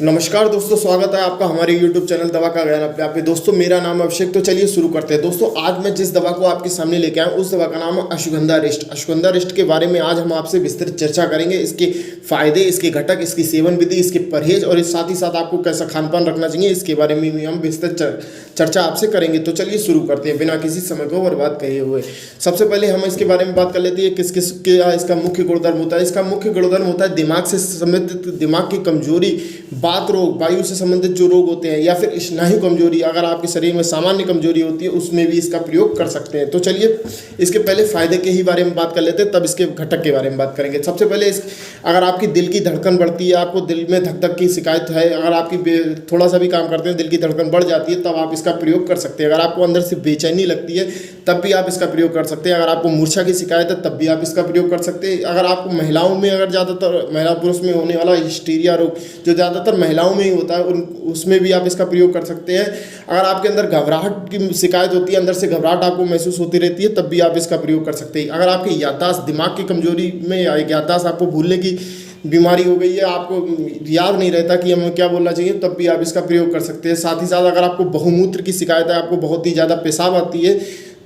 नमस्कार दोस्तों, स्वागत है आपका हमारे YouTube चैनल दवा का ज्ञान अपने आप में। दोस्तों मेरा नाम है अभिषेक। तो चलिए शुरू करते हैं। दोस्तों आज मैं जिस दवा को आपके सामने लेके आया हूँ उस दवा का नाम है अश्वगंधा रिष्ट। अश्वगंधा रिष्ट के बारे में आज हम आपसे विस्तृत चर्चा करेंगे। इसके फायदे, इसके घटक, इसकी सेवन विधि, इसके परहेज और साथ ही साथ आपको कैसा खान पान रखना चाहिए, इसके बारे में भी हम विस्तृत चर्चा आपसे करेंगे। तो चलिए शुरू करते हैं बिना किसी समय को बर्बाद किए हुए। सबसे पहले हम इसके बारे में बात कर लेते हैं किस किस क्या इसका मुख्य गुणधर्म होता है। इसका मुख्य गुणधर्म होता है दिमाग से संबंधित, दिमाग की कमजोरी, बात रोग, वायु से संबंधित जो रोग होते हैं, या फिर स्नायु कमजोरी, अगर आपके शरीर में सामान्य कमजोरी होती है उसमें भी इसका प्रयोग कर सकते हैं। तो चलिए इसके पहले फायदे के ही बारे में बात कर लेते हैं, तब इसके घटक के बारे में बात करेंगे। सबसे पहले अगर आपकी दिल की धड़कन बढ़ती है, आपको दिल में धक धक की शिकायत है, अगर आपकी थोड़ा सा भी काम करते हैं दिल की धड़कन बढ़ जाती है, तब आप इसका प्रयोग कर सकते हैं। अगर आपको अंदर से बेचैनी लगती है तब भी आप इसका प्रयोग कर सकते हैं। अगर आपको मूर्छा की शिकायत है तब भी आप इसका प्रयोग कर सकते हैं। अगर आपको महिलाओं में, अगर ज़्यादातर महिला पुरुष में होने वाला हिस्टीरिया रोग जो ज़्यादातर महिलाओं में ही होता है, उसमें भी आप इसका प्रयोग कर सकते हैं। अगर आपके अंदर घबराहट की शिकायत होती है, अंदर से घबराहट आपको महसूस होती रहती है, तब भी आप इसका प्रयोग कर सकते हैं। अगर आपकी याददाश्त, दिमाग की कमजोरी में या याददाश्त, आपको भूलने की बीमारी हो गई है, आपको याद नहीं रहता कि हमें क्या बोलना चाहिए, तब भी आप इसका प्रयोग कर सकते हैं। साथ ही साथ अगर आपको बहुमूत्र की शिकायत है, आपको बहुत ही ज़्यादा पेशाब आती है,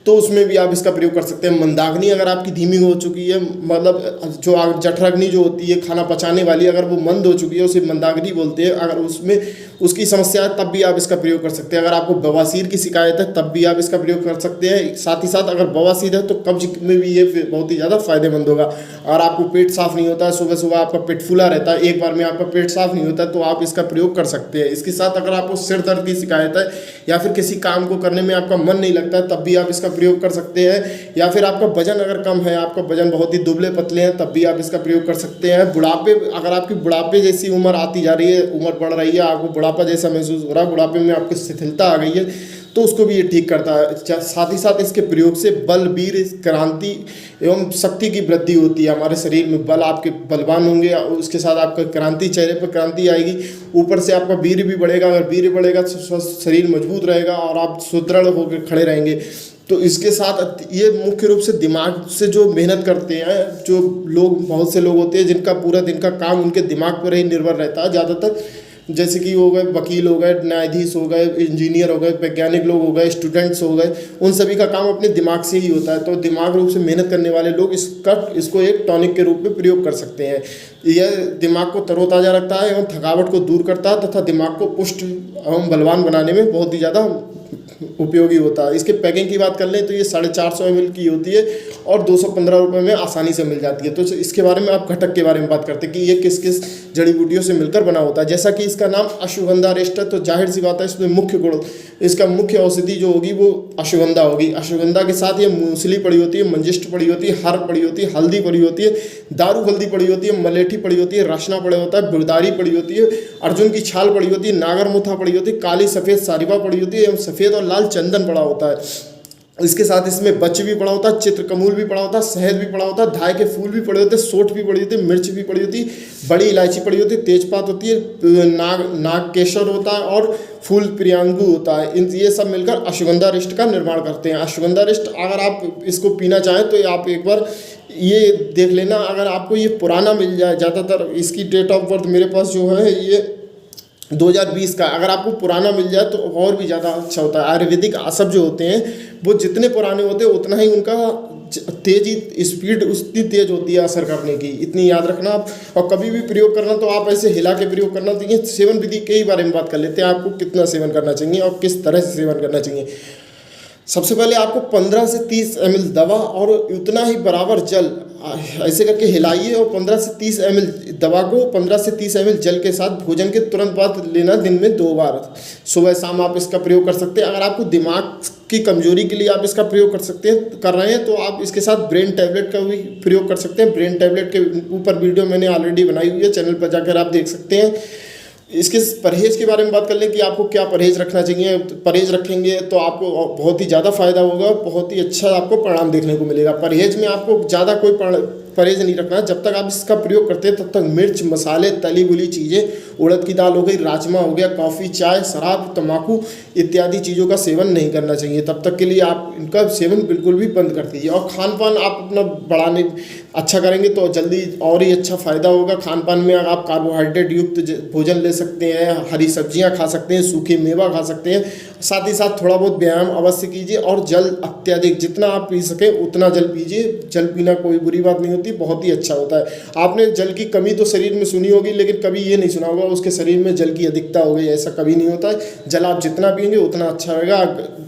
तो उसमें भी आप इसका प्रयोग कर सकते हैं। मंदाग्नि अगर आपकी धीमी हो चुकी है, मतलब जो जठराग्नि जो होती है खाना पचाने वाली, अगर वो मंद हो चुकी है उसे मंदाग्नि बोलते हैं, अगर उसमें उसकी समस्या है तब भी आप इसका प्रयोग कर सकते हैं। अगर आपको बवासीर की शिकायत है तब भी आप इसका प्रयोग कर सकते हैं। साथ ही साथ अगर बवासीर है तो कब्ज में भी ये बहुत ही ज़्यादा फायदेमंद होगा। अगर आपको पेट साफ नहीं होता है, सुबह सुबह आपका पेट फूला रहता है, एक बार में आपका पेट साफ नहीं होता है, तो आप इसका प्रयोग कर सकते हैं। इसके साथ अगर आपको सिर दर्द की शिकायत है या फिर किसी काम को करने में आपका मन नहीं लगता है, तब भी आप इसका प्रयोग कर सकते हैं। या फिर आपका वजन अगर कम है, आपका वजन बहुत ही दुबले पतले हैं, तब भी आप इसका प्रयोग कर सकते हैं। बुढ़ापे, अगर आपकी बुढ़ापे जैसी उम्र आती जा रही है, उम्र बढ़ रही है, आपको बुढ़ापा जैसा महसूस हो रहा है, बुढ़ापे में आपकी शिथिलता आ गई है, तो उसको भी ये ठीक करता है। साथ ही साथ इसके प्रयोग से बल, वीर, क्रांति एवं शक्ति की वृद्धि होती है। हमारे शरीर में बल, आपके बलवान होंगे, उसके साथ आपका क्रांति, चेहरे पर क्रांति आएगी, ऊपर से आपका वीर भी बढ़ेगा। अगर वीर बढ़ेगा तो स्वस्थ शरीर मजबूत रहेगा और आप सुदृढ़ होकर खड़े रहेंगे। तो इसके साथ ये मुख्य रूप से दिमाग से जो मेहनत करते हैं, जो लोग, बहुत से लोग होते हैं जिनका पूरा दिन का काम उनके दिमाग पर ही निर्भर रहता है ज़्यादातर, जैसे कि हो गए वकील हो गए, न्यायाधीश हो गए, इंजीनियर हो गए, वैज्ञानिक लोग हो गए, स्टूडेंट्स हो गए, उन सभी का काम अपने दिमाग से ही होता है। तो दिमाग रूप से मेहनत करने वाले लोग इसको एक टॉनिक के रूप में प्रयोग कर सकते हैं। यह दिमाग को तरोताज़ा रखता है एवं थकावट को दूर करता है तथा दिमाग को पुष्ट एवं बलवान बनाने में बहुत ही ज़्यादा उपयोगी होता है। इसके पैकिंग की बात कर लें तो ये 450 ml की होती है और 215 रुपये में आसानी से मिल जाती है। तो इसके बारे में आप घटक के बारे में बात करते हैं कि ये किस किस जड़ी बूटियों से मिलकर बना होता है। जैसा कि इसका नाम अश्वगंधा रिष्ट है, तो जाहिर सी बात है इसमें मुख्य गुण, इसका मुख्य औषधि जो होगी वो अश्वगंधा होगी। अश्वगंधा के साथ ये मूसली पड़ी होती है, मंजिष्ठ पड़ी होती है, हर पड़ी होती है, हल्दी पड़ी होती है, दारू हल्दी पड़ी होती है, मलेठी पड़ी होती है, रसना पड़ा होता है, बिरदारी पड़ी होती है, अर्जुन की छाल पड़ी होती है, नागरमुथा पड़ी होती है, काली सफ़ेद सारिबा पड़ी होती है एवं सफ़ेद और लाल चंदन पड़ा होता है। इसके साथ इसमें बच भी पड़ा होता है, चित्रकमूल भी पड़ा होता है, शहद भी पड़ा होता है, धाय के फूल भी पड़े होते हैं, सोंठ भी पड़ी होती है, मिर्च भी पड़ी होती है, बड़ी इलायची पड़ी होती है, तेजपात होती है, नाग केसर होता है और फूल प्रियांगु होता है। ये सब मिलकर अश्वगंधा रिष्ट का निर्माण करते हैं। अश्वगंधा रिष्ट अगर आप इसको पीना चाहें तो आप एक बार ये देख लेना, अगर आपको ये पुराना मिल जाए, ज़्यादातर इसकी डेट ऑफ बर्थ मेरे पास जो है ये 2020 का, अगर आपको पुराना मिल जाए तो और भी ज़्यादा अच्छा होता है। आयुर्वेदिक आसब जो होते हैं वो जितने पुराने होते हैं उतना ही उनका तेजी, स्पीड उतनी तेज होती है असर करने की, इतनी याद रखना आप। और कभी भी प्रयोग करना तो आप ऐसे हिला के प्रयोग करना चाहिए। सेवन विधि के ही बारे में बात कर लेते हैं, आपको कितना सेवन करना चाहिए और किस तरह से सेवन करना चाहिए। सबसे पहले आपको 15 से 30 ml दवा और उतना ही बराबर जल ऐसे करके हिलाइए और 15 से 30 ml दवा को 15 से 30 ml जल के साथ भोजन के तुरंत बाद लेना, दिन में 2 बार, सुबह शाम आप इसका प्रयोग कर सकते हैं। अगर आपको दिमाग की कमजोरी के लिए आप इसका प्रयोग कर रहे हैं तो आप इसके साथ ब्रेन टैबलेट का भी प्रयोग कर सकते हैं। ब्रेन टैबलेट के ऊपर वीडियो मैंने ऑलरेडी बनाई हुई है, चैनल पर जाकर आप देख सकते हैं। इसके परहेज के बारे में बात कर लें कि आपको क्या परहेज रखना चाहिए। परहेज रखेंगे तो आपको बहुत ही ज़्यादा फायदा होगा, बहुत ही अच्छा आपको परिणाम देखने को मिलेगा। परहेज में आपको ज़्यादा कोई परहेज नहीं रखना है। जब तक आप इसका प्रयोग करते हैं तब तक मिर्च, मसाले, तली गुली चीज़ें उड़द की दाल हो गई, राजमा हो गया, कॉफ़ी, चाय, शराब, तम्बाकू इत्यादि चीज़ों का सेवन नहीं करना चाहिए। तब तक के लिए आप इनका सेवन बिल्कुल भी बंद कर दीजिए। और खान पान आप अपना बढ़ाने अच्छा करेंगे तो जल्दी और ही अच्छा फ़ायदा होगा। खान पान में आप कार्बोहाइड्रेट युक्त भोजन ले सकते हैं, हरी सब्जियां खा सकते हैं, सूखे मेवा खा सकते हैं। साथ ही साथ थोड़ा बहुत व्यायाम अवश्य कीजिए और जल अत्यधिक जितना आप पी सकें उतना जल पीजिए। जल पीना कोई बुरी बात नहीं होती, बहुत ही अच्छा होता है। आपने जल की कमी तो शरीर में सुनी होगी, लेकिन कभी ये नहीं सुना होगा उसके शरीर में जल की अधिकता हो गई, ऐसा कभी नहीं होता है। जल आप जितना पिएंगे उतना अच्छा रहेगा,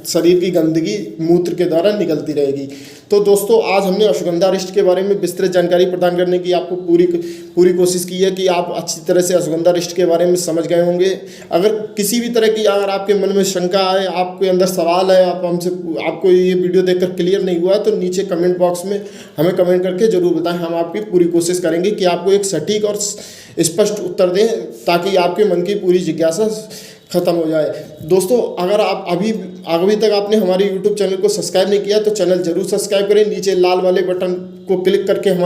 शरीर की गंदगी मूत्र के द्वारा निकलती रहेगी। तो दोस्तों आज हमने अश्वगंधा रिष्ट के बारे में विस्तृत जानकारी प्रदान करने की आपको पूरी कोशिश की है कि आप अच्छी तरह से अश्वगंधा रिष्ट के बारे में समझ गए होंगे। अगर किसी भी तरह की अगर आपके मन में शंका है, आपके अंदर सवाल है, आपको ये वीडियो देखकर क्लियर नहीं हुआ तो नीचे कमेंट बॉक्स में हमें कमेंट करके जरूर बताएं। हम आपकी पूरी कोशिश करेंगे कि आपको एक सटीक और स्पष्ट उत्तर दें ताकि आपके मन की पूरी जिज्ञासा खत्म हो जाए। दोस्तों अगर आप अभी तक आपने हमारे YouTube चैनल को सब्सक्राइब नहीं किया तो चैनल जरूर सब्सक्राइब करें। नीचे लाल वाले बटन को क्लिक करके